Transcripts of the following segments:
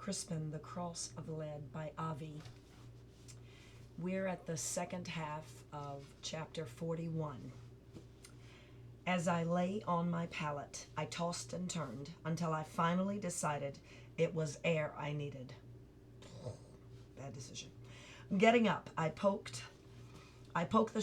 Crispin, The Cross of Lead by Avi. We're at the second half of chapter 41. As I lay on my pallet, I tossed and turned until I finally decided it was air I needed. Bad decision. Getting up, I poked the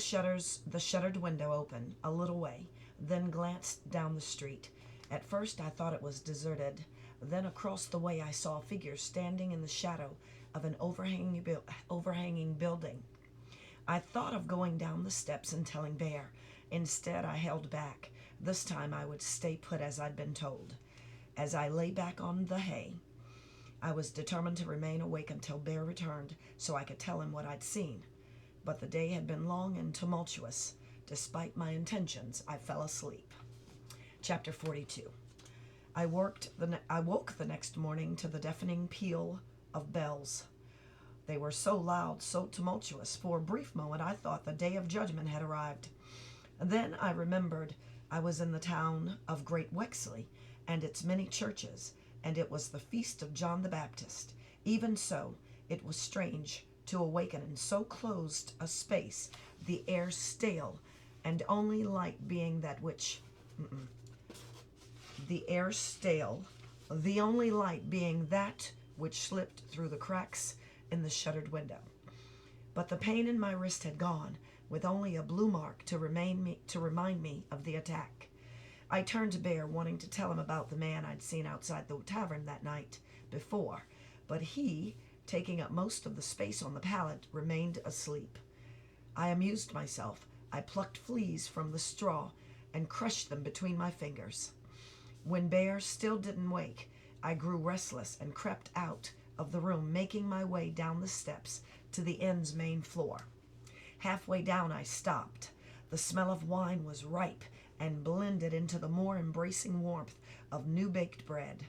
shuttered window open a little way, then glanced down the street. At first I thought it was deserted. Then across the way I saw a figure standing in the shadow of an overhanging building. I thought of going down the steps and telling Bear. Instead, I held back. This time I would stay put as I'd been told. As I lay back on the hay, I was determined to remain awake until Bear returned so I could tell him what I'd seen. But the day had been long and tumultuous. Despite my intentions, I fell asleep. Chapter 42. I woke the next morning to the deafening peal of bells. They were so loud, so tumultuous. For a brief moment I thought the day of judgment had arrived. Then I remembered I was in the town of Great Wexley and its many churches, and it was the feast of John the Baptist. Even so, it was strange to awaken in so closed a space, the air stale, and only light being that which... The air stale, the only light being that which slipped through the cracks in the shuttered window. But the pain in my wrist had gone, with only a blue mark to remind me of the attack. I turned to Bear, wanting to tell him about the man I'd seen outside the tavern that night before, but he, taking up most of the space on the pallet, remained asleep. I amused myself. I plucked fleas from the straw and crushed them between my fingers. When Bear still didn't wake, I grew restless and crept out of the room, making my way down the steps to the inn's main floor. Halfway down I stopped. The smell of wine was ripe and blended into the more embracing warmth of new-baked bread.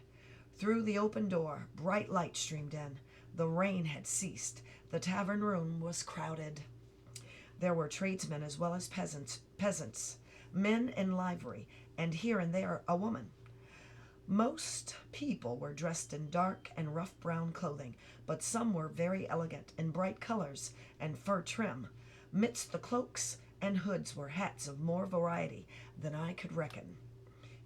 Through the open door, bright light streamed in. The rain had ceased. The tavern room was crowded. There were tradesmen as well as peasants, men in livery, and here and there a woman. Most people were dressed in dark and rough brown clothing, but some were very elegant in bright colors and fur trim. Midst the cloaks and hoods were hats of more variety than I could reckon.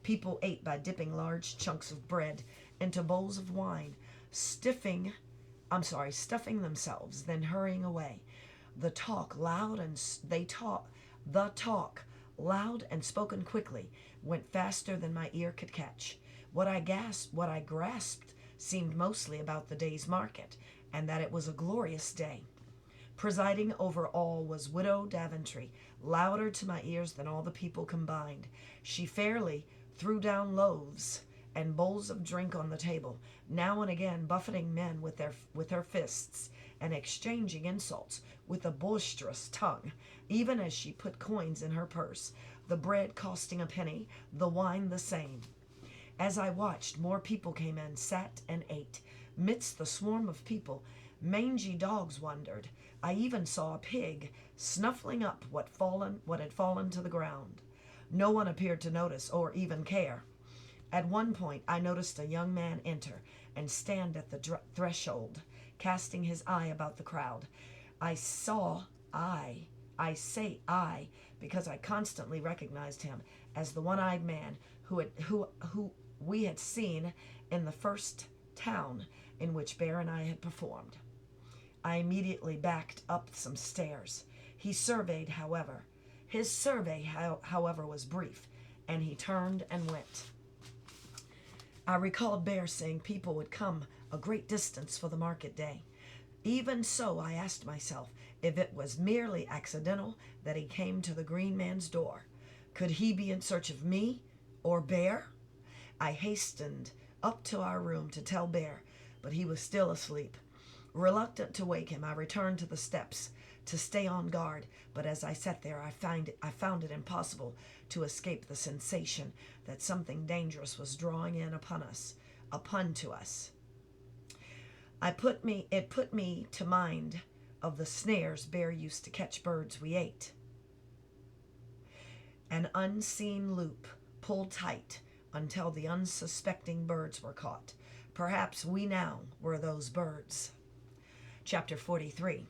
People ate by dipping large chunks of bread into bowls of wine, stuffing themselves, then hurrying away. The talk, loud and spoken quickly, went faster than my ear could catch. What I grasped seemed mostly about the day's market, and that it was a glorious day. Presiding over all was Widow Daventry, louder to my ears than all the people combined. She fairly threw down loaves and bowls of drink on the table, now and again buffeting men with her fists and exchanging insults with a boisterous tongue, even as she put coins in her purse, the bread costing a penny, the wine the same. As I watched, more people came in, sat and ate. Midst the swarm of people, mangy dogs wandered. I even saw a pig snuffling up what had fallen to the ground. No one appeared to notice or even care. At one point, I noticed a young man enter and stand at the threshold, casting his eye about the crowd. I say I, because I constantly recognized him as the one-eyed man who we had seen in the first town in which Bear and I had performed. I immediately backed up some stairs. His survey, however, was brief, and he turned and went. I recalled Bear saying people would come a great distance for the market day. Even so, I asked myself if it was merely accidental that he came to the green man's door. Could he be in search of me or Bear? I hastened up to our room to tell Bear, but he was still asleep. Reluctant to wake him, I returned to the steps to stay on guard, but as I sat there, I found it impossible to escape the sensation that something dangerous was drawing in upon us. It put me to mind of the snares Bear used to catch birds we ate. An unseen loop, pulled tight, until the unsuspecting birds were caught. Perhaps we now were those birds. Chapter 43.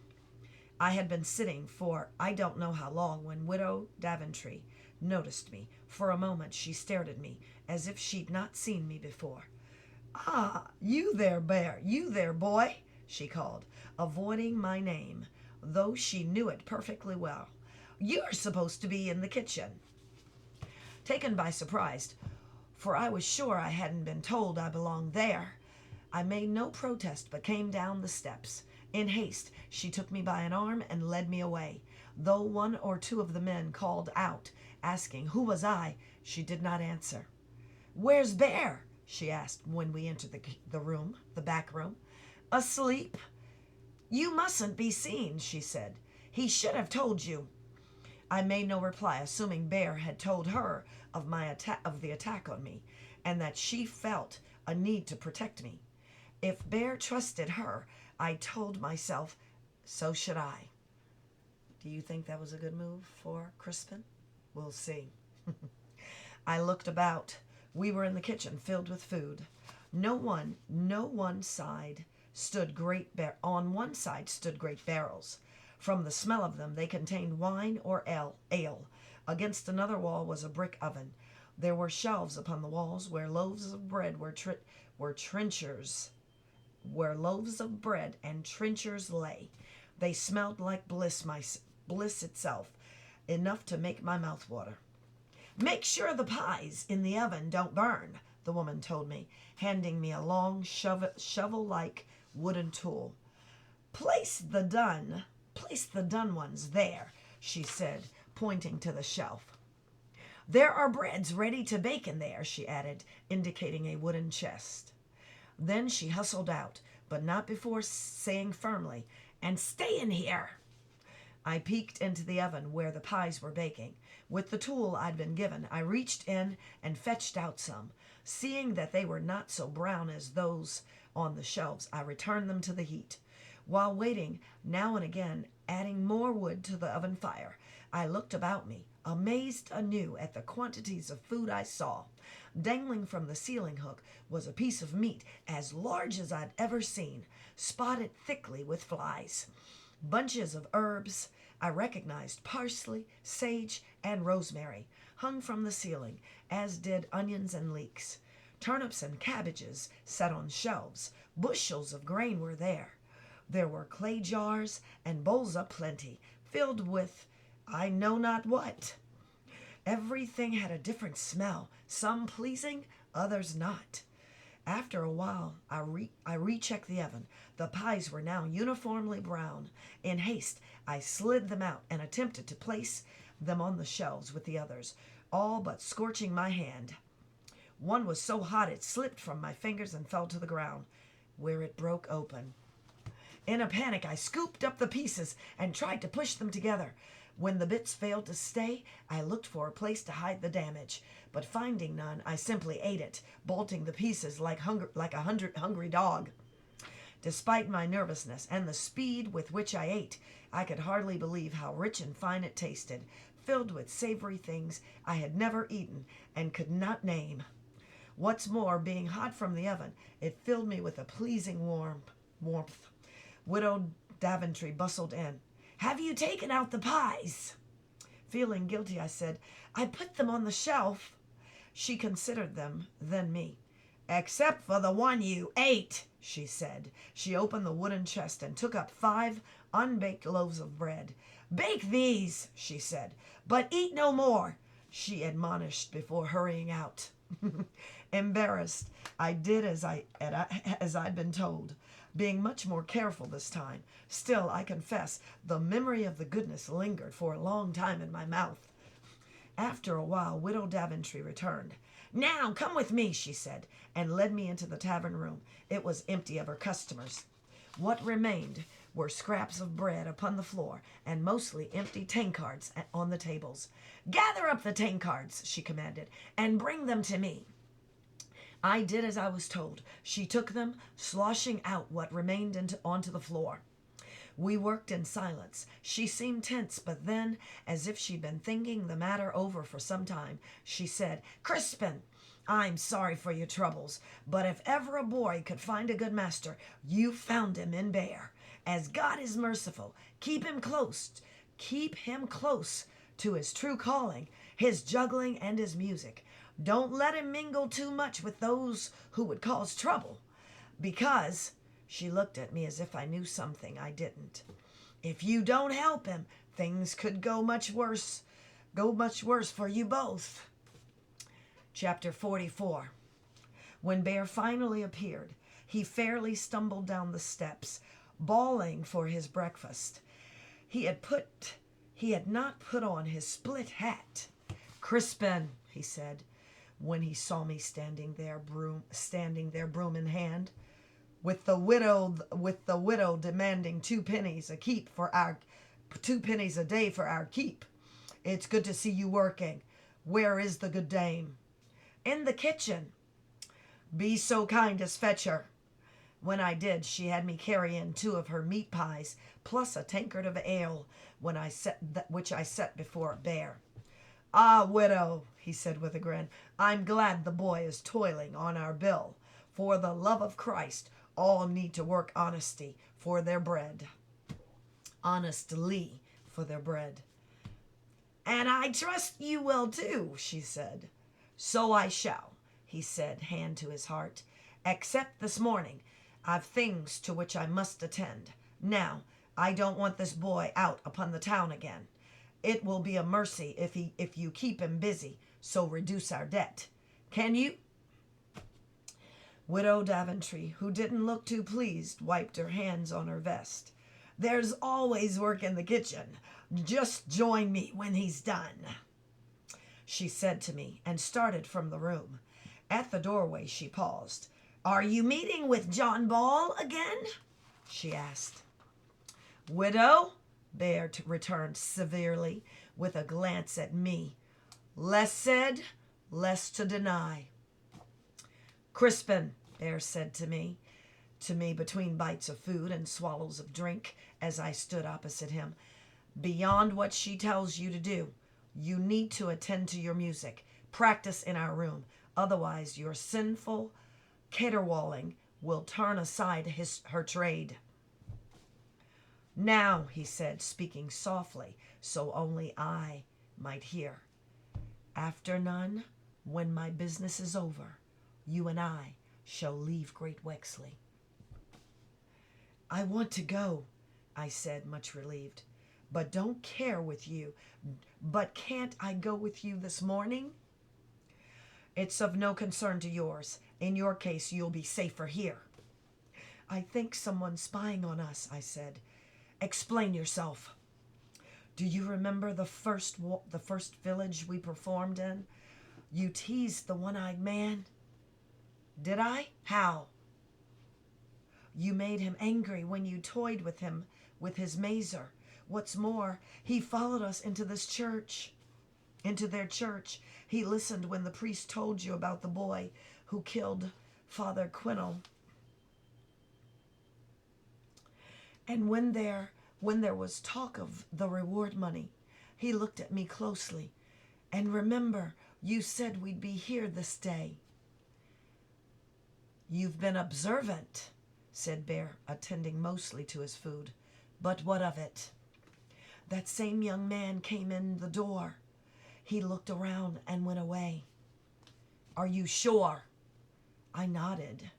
I had been sitting for I don't know how long when Widow Daventry noticed me. For a moment she stared at me as if she'd not seen me before. "Ah, you there, Bear, you there, boy," she called, avoiding my name, though she knew it perfectly well. "You're supposed to be in the kitchen." Taken by surprise, for I was sure I hadn't been told I belonged there, I made no protest but came down the steps. In haste, she took me by an arm and led me away. Though one or two of the men called out, asking who was I, she did not answer. "Where's Bear?" she asked when we entered the back room. "Asleep." "You mustn't be seen," she said. "He should have told you." I made no reply, assuming Bear had told her of the attack on me, and that she felt a need to protect me. If Bear trusted her, I told myself, so should I. Do you think that was a good move for Crispin? We'll see. I looked about. We were in the kitchen, filled with food. On one side stood great barrels. From the smell of them, they contained wine or ale. Against another wall was a brick oven. There were shelves upon the walls where loaves of bread and trenchers lay. They smelled like bliss itself, enough to make my mouth water. "Make sure the pies in the oven don't burn," the woman told me, handing me a long shovel-like wooden tool. Place the done ones there," she said, pointing to the shelf. "There are breads ready to bake in there," she added, indicating a wooden chest. Then she hustled out, but not before saying firmly, "And stay in here." I peeked into the oven where the pies were baking. With the tool I'd been given, I reached in and fetched out some. Seeing that they were not so brown as those on the shelves, I returned them to the heat. While waiting, now and again adding more wood to the oven fire, I looked about me, amazed anew at the quantities of food I saw. Dangling from the ceiling hook was a piece of meat as large as I'd ever seen, spotted thickly with flies. Bunches of herbs, I recognized parsley, sage, and rosemary, hung from the ceiling, as did onions and leeks. Turnips and cabbages sat on shelves. Bushels of grain were there. There were clay jars and bowls aplenty, filled with I know not what. Everything had a different smell, some pleasing, others not. After a while, I rechecked the oven. The pies were now uniformly brown. In haste, I slid them out and attempted to place them on the shelves with the others, all but scorching my hand. One was so hot it slipped from my fingers and fell to the ground, where it broke open. In a panic, I scooped up the pieces and tried to push them together. When the bits failed to stay, I looked for a place to hide the damage, but finding none, I simply ate it, bolting the pieces like a hungry dog. Despite my nervousness and the speed with which I ate, I could hardly believe how rich and fine it tasted, filled with savory things I had never eaten and could not name. What's more, being hot from the oven, it filled me with a pleasing warmth. Widow Daventry bustled in. "Have you taken out the pies?" Feeling guilty, I said, "I put them on the shelf." She considered them, then me. "Except for the one you ate," she said. She opened the wooden chest and took up 5 unbaked loaves of bread. "Bake these," she said, "but eat no more," she admonished before hurrying out. Embarrassed, I did as I'd been told, being much more careful this time. Still, I confess, the memory of the goodness lingered for a long time in my mouth. After a while, Widow Daventry returned. "Now, come with me," she said, and led me into the tavern room. It was empty of her customers. What remained were scraps of bread upon the floor and mostly empty tankards on the tables. "Gather up the tankards," she commanded, "and bring them to me." I did as I was told. She took them, sloshing out what remained onto the floor. We worked in silence. She seemed tense, but then, as if she'd been thinking the matter over for some time, she said, "Crispin, I'm sorry for your troubles, but if ever a boy could find a good master, you found him in Bear. As God is merciful, keep him close. Keep him close to his true calling, his juggling and his music. Don't let him mingle too much with those who would cause trouble, because she looked at me as if I knew something I didn't. If you don't help him, things could go much worse for you both. Chapter 44. When Bear finally appeared, he fairly stumbled down the steps, bawling for his breakfast. He had not put on his split hat. "Crispin," he said, when he saw me standing there, broom in hand, with the widow demanding 2 pennies a day for our keep. "It's good to see you working. Where is the good dame?" "In the kitchen." "Be so kind as fetch her." When I did, she had me carry in 2 of her meat pies, plus a tankard of ale, which I set before Bear. "Ah, widow," he said with a grin, "I'm glad the boy is toiling on our bill. For the love of Christ, all need to work honestly for their bread. "And I trust you will too," she said. "So I shall," he said, hand to his heart. "Except this morning. I've things to which I must attend. Now, I don't want this boy out upon the town again. It will be a mercy if you keep him busy, so reduce our debt. Can you?" Widow Daventry, who didn't look too pleased, wiped her hands on her vest. "There's always work in the kitchen. Just join me when he's done," she said to me, and started from the room. At the doorway she paused. "Are you meeting with John Ball again?" she asked. "Widow," Bear returned severely, with a glance at me. "Less said, less to deny." "Crispin," Bear said to me between bites of food and swallows of drink, as I stood opposite him, "beyond what she tells you to do, you need to attend to your music. Practice in our room. Otherwise, your sinful caterwauling will turn aside her trade." "Now," he said, speaking softly so only I might hear, "after none, when my business is over, you and I shall leave Great Wexley." "I want to go," I said, much relieved, "but don't care with you. But can't I go with you this morning?" "It's of no concern to yours. In your case, you'll be safer here." "I think someone's spying on us," I said. "Explain yourself." "Do you remember the first village we performed in? You teased the one-eyed man." "Did I? How?" "You made him angry when you toyed with him with his mazer. What's more, he followed us into their church. He listened when the priest told you about the boy who killed Father Quinnell. And when there was talk of the reward money, he looked at me closely. And remember, you said we'd be here this day." "You've been observant," said Bear, attending mostly to his food. "But what of it?" "That same young man came in the door. He looked around and went away." "Are you sure?" I nodded.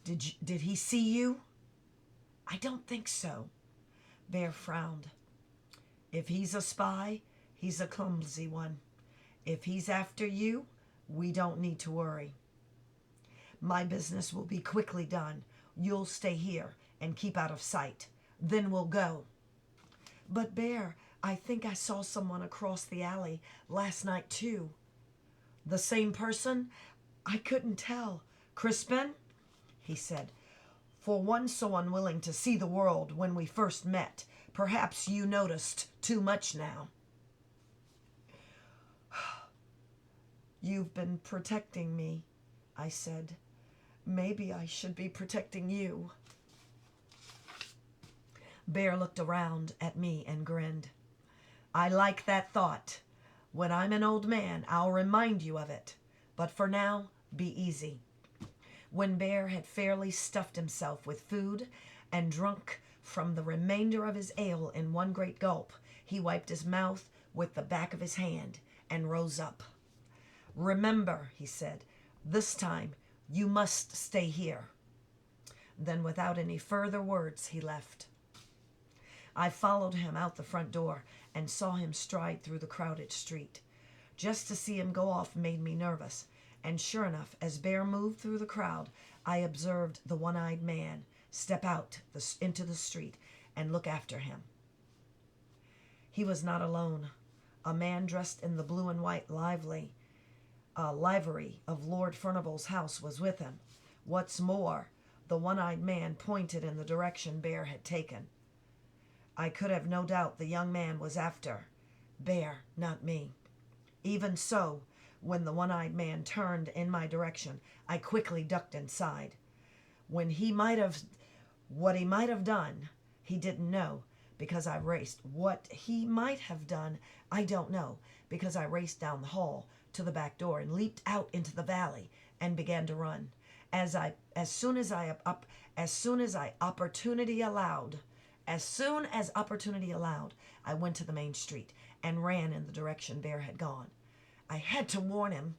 Did he see you?" "I don't think so." Bear frowned. "If he's a spy, he's a clumsy one. If he's after you, we don't need to worry. My business will be quickly done. You'll stay here and keep out of sight. Then we'll go." "But Bear, I think I saw someone across the alley last night too." "The same person?" "I couldn't tell." "Crispin," he said, "for one so unwilling to see the world when we first met, perhaps you noticed too much now." "You've been protecting me," I said. "Maybe I should be protecting you." Bear looked around at me and grinned. "I like that thought. When I'm an old man, I'll remind you of it. But for now, be easy." When Bear had fairly stuffed himself with food and drunk from the remainder of his ale in one great gulp, he wiped his mouth with the back of his hand and rose up. "Remember," he said, "this time you must stay here." Then, without any further words, he left. I followed him out the front door and saw him stride through the crowded street. Just to see him go off made me nervous, and sure enough, as Bear moved through the crowd, I observed the one-eyed man step out into the street and look after him. He was not alone. A man dressed in the blue and white livery of Lord Furnival's house was with him. What's more, the one-eyed man pointed in the direction Bear had taken. I could have no doubt the young man was after Bear, not me. Even so, when the one-eyed man turned in my direction, I quickly ducked inside. What he might have done, he didn't know, because I raced. What he might have done, I don't know, because I raced down the hall to the back door and leaped out into the valley and began to run. As soon as opportunity allowed, I went to the main street and ran in the direction Bear had gone. I had to warn him.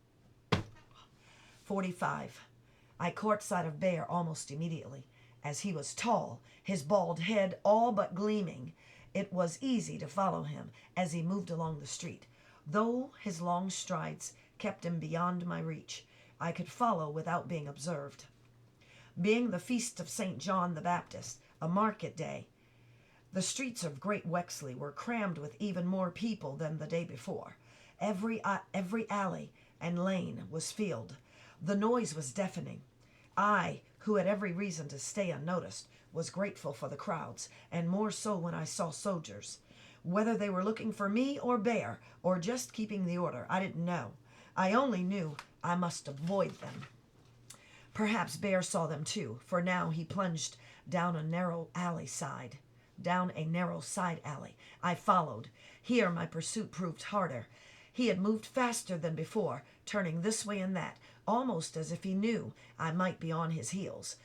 45. I caught sight of Bear almost immediately. As he was tall, his bald head all but gleaming, it was easy to follow him as he moved along the street. Though his long strides kept him beyond my reach, I could follow without being observed. Being the feast of St. John the Baptist, a market day, the streets of Great Wexley were crammed with even more people than the day before. Every alley and lane was filled. The noise was deafening. I, who had every reason to stay unnoticed, was grateful for the crowds, and more so when I saw soldiers. Whether they were looking for me or Bear, or just keeping the order, I didn't know. I only knew I must avoid them. Perhaps Bear saw them too, for now he plunged down a narrow side alley. I followed. Here my pursuit proved harder. He had moved faster than before, turning this way and that, almost as if he knew I might be on his heels.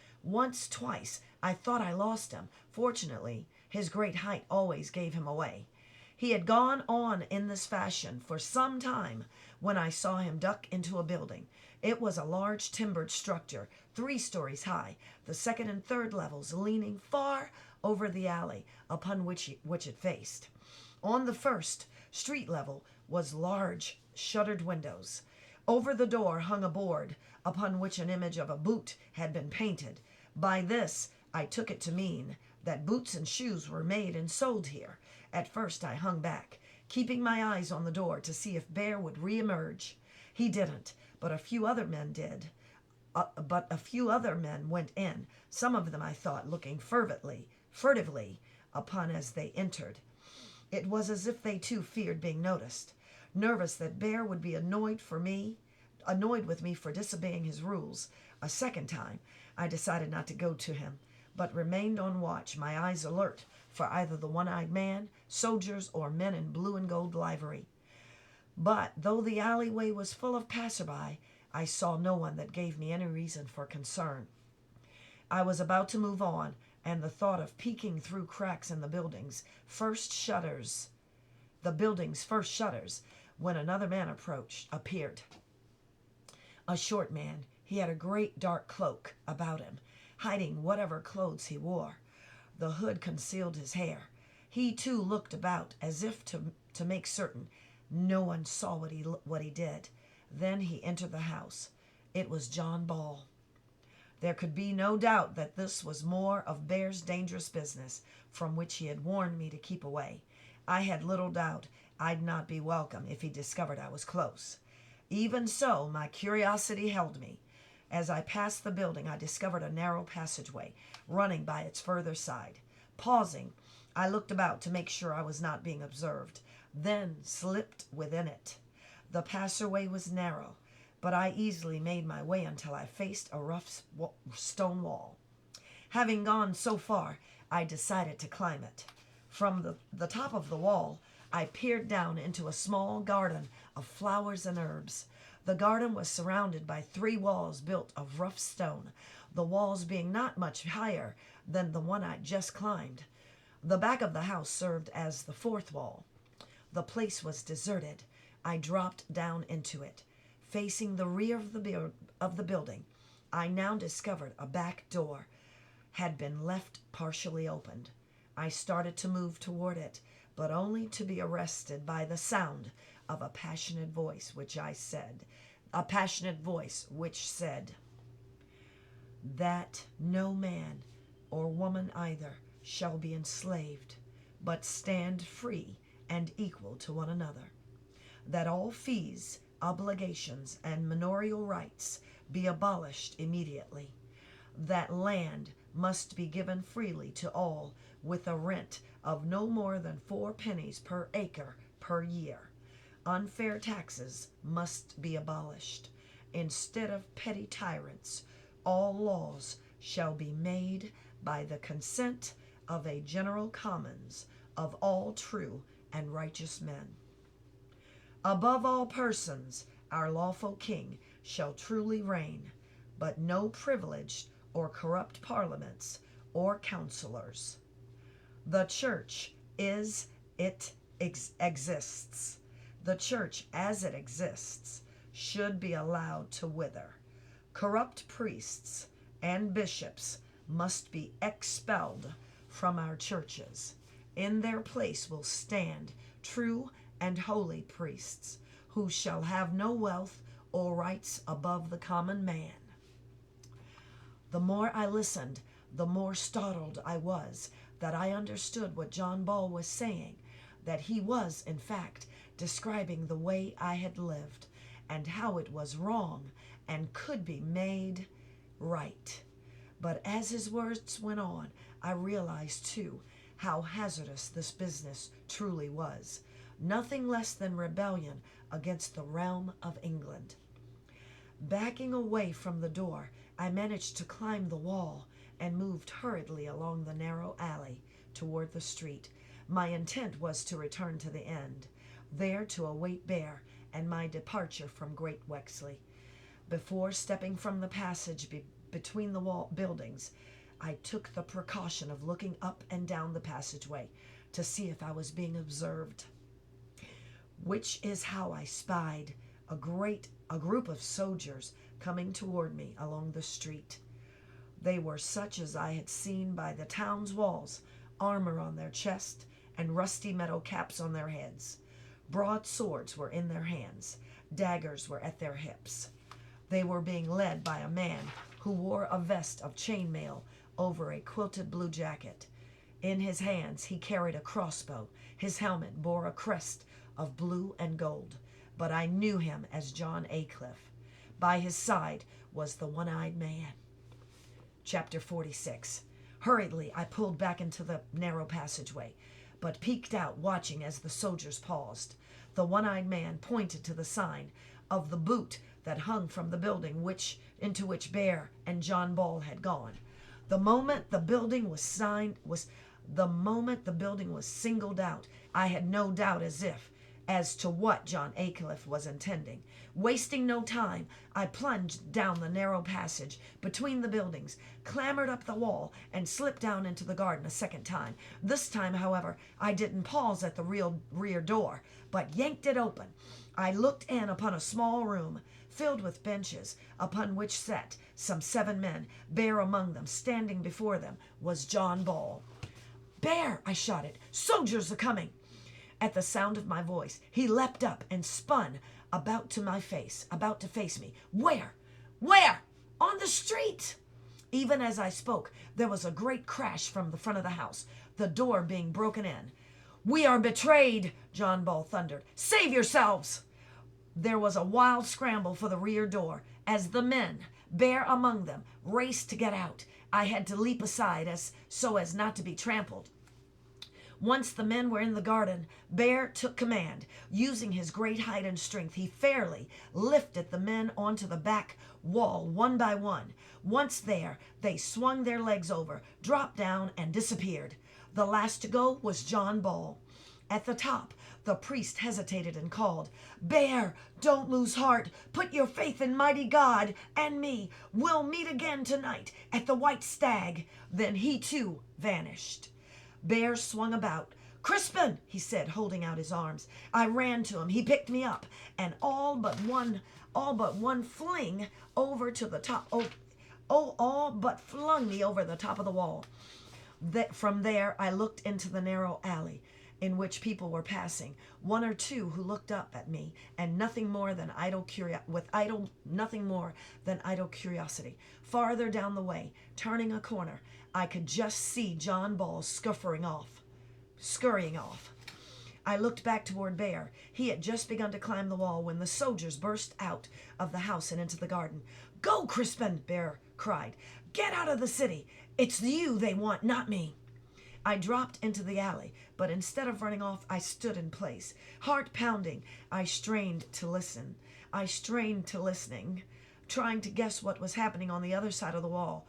Twice, I thought I lost him. Fortunately, his great height always gave him away. He had gone on in this fashion for some time when I saw him duck into a building. It was a large timbered structure, 3 stories high, the second and third levels leaning far over the alley upon which it faced. On the first, street level, was large shuttered windows. Over the door hung a board upon which an image of a boot had been painted. By this I took it to mean that boots and shoes were made and sold here. At first I hung back, keeping my eyes on the door to see if Bear would re-emerge. He didn't, but a few other men did. But a few other men went in, some of them, I thought, looking furtively upon as they entered. It was as if they too feared being noticed. Nervous that Bear would be annoyed with me for disobeying his rules a second time, I decided not to go to him, but remained on watch, my eyes alert for either the one-eyed man, soldiers, or men in blue and gold livery. But though the alleyway was full of passerby, I saw no one that gave me any reason for concern. I was about to move on, and the thought of peeking through cracks in the building's first shutters, when another man appeared. A short man. He had a great dark cloak about him, hiding whatever clothes he wore. The hood concealed his hair. He too looked about as if to make certain no one saw what he did. Then he entered the house. It was John Ball. There could be no doubt that this was more of Bear's dangerous business, from which he had warned me to keep away. I had little doubt I'd not be welcome if he discovered I was close. Even so, my curiosity held me. As I passed the building, I discovered a narrow passageway running by its further side. Pausing, I looked about to make sure I was not being observed, then slipped within it. The passageway was narrow, but I easily made my way until I faced a rough stone wall. Having gone so far, I decided to climb it. From the top of the wall, I peered down into a small garden of flowers and herbs. The garden was surrounded by 3 walls built of rough stone, the walls being not much higher than the one I'd just climbed. The back of the house served as the 4th wall. The place was deserted. I dropped down into it. Facing the rear of the building, I now discovered a back door had been left partially opened. I started to move toward it, but only to be arrested by the sound of a passionate voice which said, that no man or woman either shall be enslaved, but stand free and equal to one another. That all fees, obligations, and manorial rights be abolished immediately. That land must be given freely to all, with a rent of no more than 4 pennies per acre per year. Unfair taxes must be abolished. Instead of petty tyrants, all laws shall be made by the consent of a general commons of all true and righteous men. Above all persons, our lawful king shall truly reign, but no privileged or corrupt parliaments or counselors. The church exists. The church as it exists should be allowed to wither. Corrupt priests and bishops must be expelled from our churches. In their place will stand true and holy priests, who shall have no wealth or rights above the common man. The more I listened, the more startled I was that I understood what John Ball was saying, that he was, in fact, describing the way I had lived and how it was wrong and could be made right. But as his words went on, I realized, too, how hazardous this business truly was. Nothing less than rebellion against the realm of England. Backing away from the door, I managed to climb the wall and moved hurriedly along the narrow alley toward the street. My intent was to return to the end, there to await Bear and my departure from Great Wexley. Before stepping from the passage between the buildings, I took the precaution of looking up and down the passageway to see if I was being observed, which is how I spied a group of soldiers coming toward me along the street. They were such as I had seen by the town's walls, armor on their chest and rusty metal caps on their heads. Broad swords were in their hands. Daggers were at their hips. They were being led by a man who wore a vest of chainmail over a quilted blue jacket. In his hands he carried a crossbow. His helmet bore a crest of blue and gold, but I knew him as John Aycliffe. By his side was the one-eyed man. Chapter 46. Hurriedly, I pulled back into the narrow passageway, but peeked out, watching as the soldiers paused. The one-eyed man pointed to the sign of the boot that hung from the building into which Bear and John Ball had gone. The moment the building was singled out, I had no doubt as to what John Aycliffe was intending. Wasting no time, I plunged down the narrow passage between the buildings, clambered up the wall, and slipped down into the garden a second time. This time, however, I didn't pause at the rear door, but yanked it open. I looked in upon a small room filled with benches, upon which sat some 7 men. Bear among them. Standing before them was John Ball. "Bear!" I shouted. "Soldiers are coming!" At the sound of my voice, he leapt up and spun about to face me. Where? On the street! Even as I spoke, there was a great crash from the front of the house, the door being broken in. "We are betrayed!" John Ball thundered. "Save yourselves!" There was a wild scramble for the rear door. As the men, Bear among them, raced to get out, I had to leap aside so as not to be trampled. Once the men were in the garden, Bear took command. Using his great height and strength, he fairly lifted the men onto the back wall one by one. Once there, they swung their legs over, dropped down, and disappeared. The last to go was John Ball. At the top, the priest hesitated and called, "Bear, don't lose heart. Put your faith in mighty God and me. We'll meet again tonight at the White Stag." Then he too vanished. Bear swung about. "Crispin," he said, holding out his arms. I ran to him. He picked me up, and all but one fling over to the top. All but flung me over the top of the wall. From there, I looked into the narrow alley in which people were passing, one or two who looked up at me, and nothing more than idle curiosity. Farther down the way, turning a corner, I could just see John Ball scurrying off. I looked back toward Bear. He had just begun to climb the wall when the soldiers burst out of the house and into the garden. "Go, Crispin!" Bear cried. "Get out of the city! It's you they want, not me." I dropped into the alley, but instead of running off, I stood in place. Heart pounding, I strained to listening, trying to guess what was happening on the other side of the wall.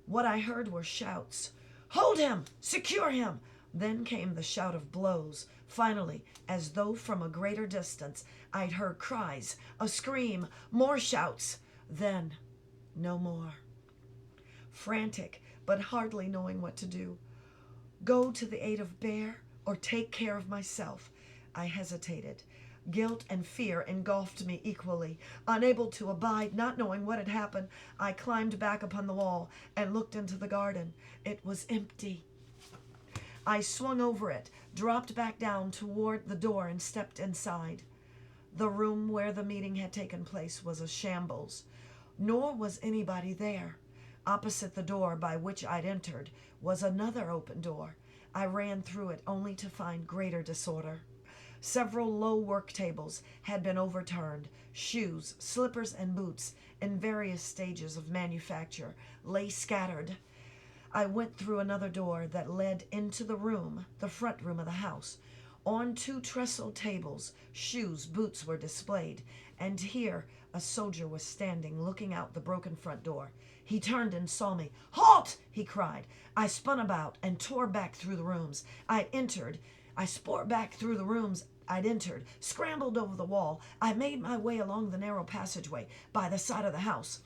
What I heard were shouts. "Hold him! Secure him!" Then came the shout of blows. Finally, as though from a greater distance, I'd heard cries, a scream, more shouts. Then, no more. Frantic, but hardly knowing what to do. Go to the aid of Bear or take care of myself? I hesitated. Guilt and fear engulfed me equally. Unable to abide, not knowing what had happened, I climbed back upon the wall and looked into the garden. It was empty. I swung over it, dropped back down toward the door, and stepped inside. The room where the meeting had taken place was a shambles, nor was anybody there. Opposite the door by which I'd entered was another open door. I ran through it only to find greater disorder. Several low work tables had been overturned. Shoes, slippers, and boots in various stages of manufacture lay scattered. I went through another door that led into the front room of the house. On two trestle tables, shoes, boots were displayed, and here a soldier was standing looking out the broken front door. He turned and saw me. "Halt!" he cried. I spun about and tore back through the rooms I'd entered, scrambled over the wall. I made my way along the narrow passageway by the side of the house.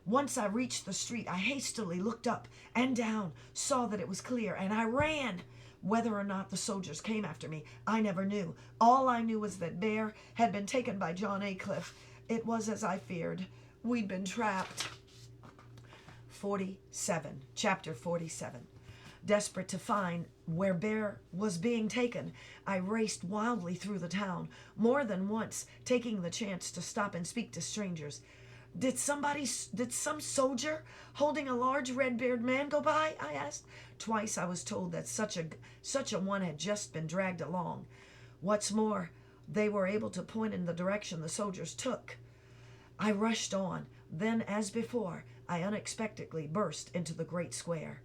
Once I reached the street, I hastily looked up and down, saw that it was clear, and I ran. Whether or not the soldiers came after me, I never knew. All I knew was that Bear had been taken by John Aycliffe. It was as I feared. We'd been trapped. Chapter 47. Desperate to find where Bear was being taken, I raced wildly through the town, more than once taking the chance to stop and speak to strangers. Did some soldier holding a large red-bearded man go by? I asked. Twice I was told that such a one had just been dragged along. What's more, they were able to point in the direction the soldiers took. I rushed on. Then, as before, I unexpectedly burst into the great square.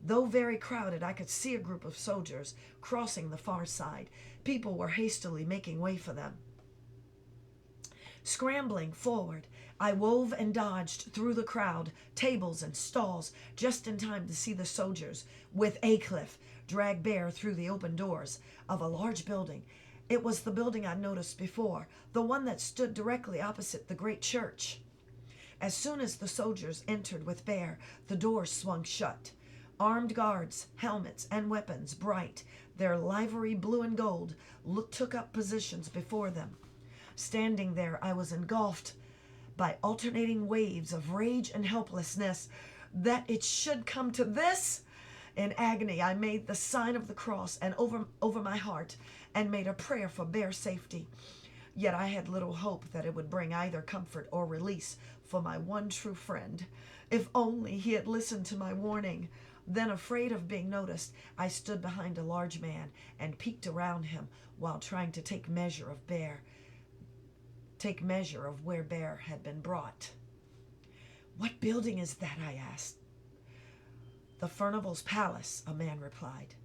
Though very crowded, I could see a group of soldiers crossing the far side. People were hastily making way for them. Scrambling forward, I wove and dodged through the crowd, tables and stalls, just in time to see the soldiers, with Aycliffe, drag Bear through the open doors of a large building. It was the building I'd noticed before, the one that stood directly opposite the great church. As soon as the soldiers entered with Bear, the doors swung shut. Armed guards, helmets, and weapons bright, their livery blue and gold, took up positions before them. Standing there, I was engulfed by alternating waves of rage and helplessness. That it should come to this? In agony, I made the sign of the cross and over my heart and made a prayer for Bear's safety. Yet I had little hope that it would bring either comfort or release for my one true friend. If only he had listened to my warning. Then, afraid of being noticed, I stood behind a large man and peeked around him while trying to take measure of where Bear had been brought. "What building is that?" I asked. "The Furnival's Palace," a man replied.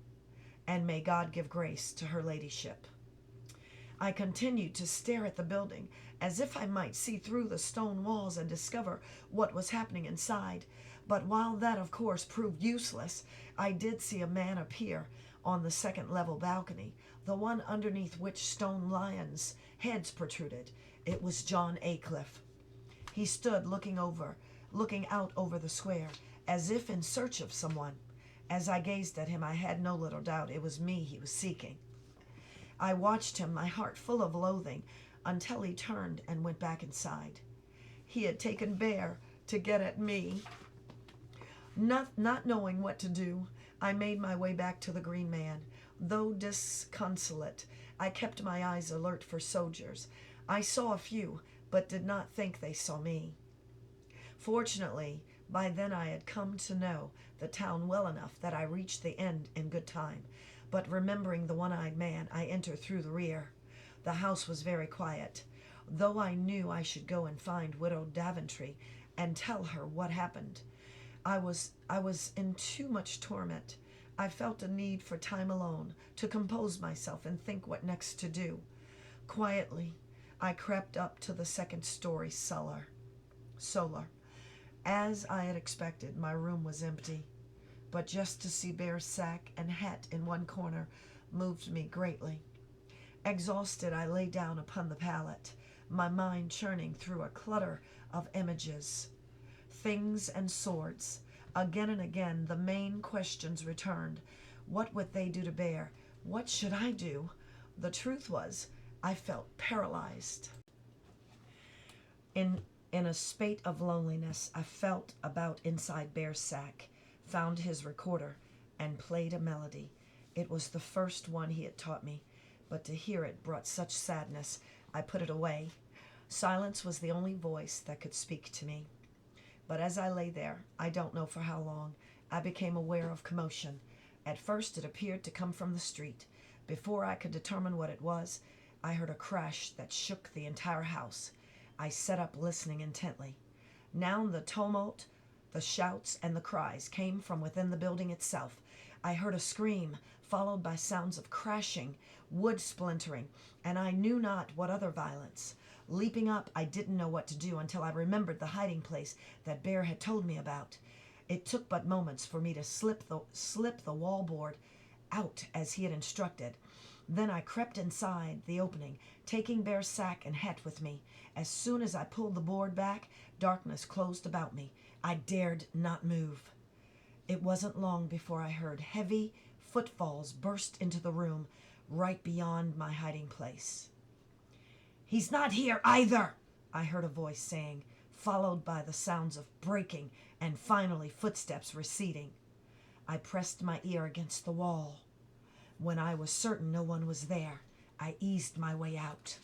"And may God give grace to her ladyship." I continued to stare at the building, as if I might see through the stone walls and discover what was happening inside. But while that, of course, proved useless, I did see a man appear on the second level balcony, the one underneath which stone lions' heads protruded. It was John Aycliffe. He stood looking out over the square, as if in search of someone. As I gazed at him, I had no little doubt it was me he was seeking. I watched him, my heart full of loathing, until he turned and went back inside. He had taken Bear to get at me. Not knowing what to do, I made my way back to the Green Man. Though disconsolate, I kept my eyes alert for soldiers. I saw a few, but did not think they saw me. Fortunately, by then I had come to know the town well enough that I reached the end in good time. But remembering the one-eyed man, I entered through the rear. The house was very quiet, though I knew I should go and find Widow Daventry and tell her what happened. I was in too much torment. I felt a need for time alone to compose myself and think what next to do. Quietly, I crept up to the second-story cellar. As I had expected, my room was empty, but just to see Bear's sack and hat in one corner moved me greatly. Exhausted, I lay down upon the pallet, my mind churning through a clutter of images, things and swords. Again and again, the main questions returned. What would they do to Bear? What should I do? The truth was, I felt paralyzed. In a spate of loneliness, I felt about inside Bear's sack, found his recorder, and played a melody. It was the first one he had taught me, but to hear it brought such sadness, I put it away. Silence was the only voice that could speak to me. But as I lay there, I don't know for how long, I became aware of commotion. At first it appeared to come from the street. Before I could determine what it was, I heard a crash that shook the entire house. I sat up listening intently. Now the tumult, the shouts, and the cries came from within the building itself. I heard a scream, followed by sounds of crashing, wood splintering, and I knew not what other violence. Leaping up, I didn't know what to do until I remembered the hiding place that Bear had told me about. It took but moments for me to slip the wallboard out as he had instructed. Then I crept inside the opening, taking Bear's sack and hat with me. As soon as I pulled the board back, darkness closed about me. I dared not move. It wasn't long before I heard heavy footfalls burst into the room right beyond my hiding place. "He's not here either," I heard a voice saying, followed by the sounds of breaking and finally footsteps receding. I pressed my ear against the wall. When I was certain no one was there, I eased my way out.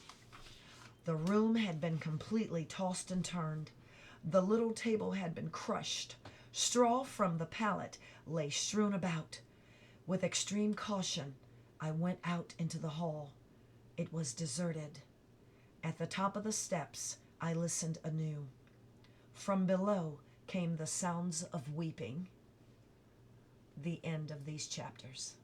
The room had been completely tossed and turned. The little table had been crushed. Straw from the pallet lay strewn about. With extreme caution, I went out into the hall. It was deserted. At the top of the steps, I listened anew. From below came the sounds of weeping. The end of these chapters.